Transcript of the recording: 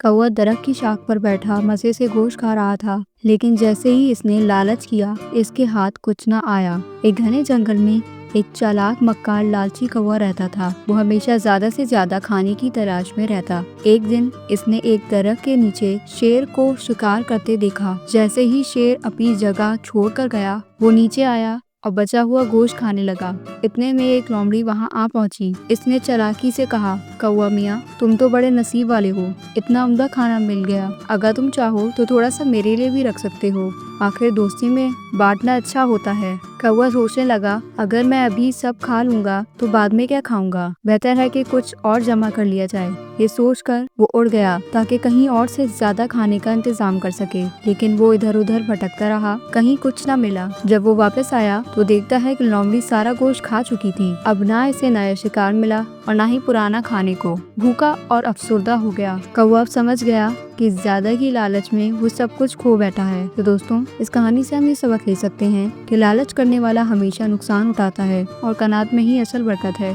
कौवा दरख्त की शाख पर बैठा मजे से गोश्त खा रहा था, लेकिन जैसे ही इसने लालच किया, इसके हाथ कुछ न आया। एक घने जंगल में एक चालाक मक्कार लालची कौवा रहता था। वो हमेशा ज्यादा से ज्यादा खाने की तलाश में रहता। एक दिन इसने एक दरख्त के नीचे शेर को शिकार करते देखा। जैसे ही शेर अपनी जगह छोड़कर गया, वो नीचे आया और बचा हुआ गोश्त खाने लगा। इतने में एक लोमड़ी वहां आ पहुंची। इसने चालाकी से कहा, कौवा मियाँ, तुम तो बड़े नसीब वाले हो, इतना उम्दा खाना मिल गया। अगर तुम चाहो तो थोड़ा सा मेरे लिए भी रख सकते हो, आखिर दोस्ती में बांटना अच्छा होता है। कौवा सोचने लगा, अगर मैं अभी सब खा लूंगा तो बाद में क्या खाऊंगा, बेहतर है कि कुछ और जमा कर लिया जाए। ये सोचकर वो उड़ गया ताकि कहीं और से ज्यादा खाने का इंतजाम कर सके, लेकिन वो इधर उधर भटकता रहा, कहीं कुछ न मिला। जब वो वापस आया तो देखता है कि लोमड़ी सारा गोश्त खा चुकी थी। अब ना इसे नया शिकार मिला और ना ही पुराना खाने को। भूखा और अफसुर्दा हो गया। कौवा अब समझ गया कि ज्यादा की लालच में वो सब कुछ खो बैठा है। तो दोस्तों, इस कहानी से हम ये सबक ले सकते हैं कि लालच करने वाला हमेशा नुकसान उठाता है और कनात में ही असल बरकत है।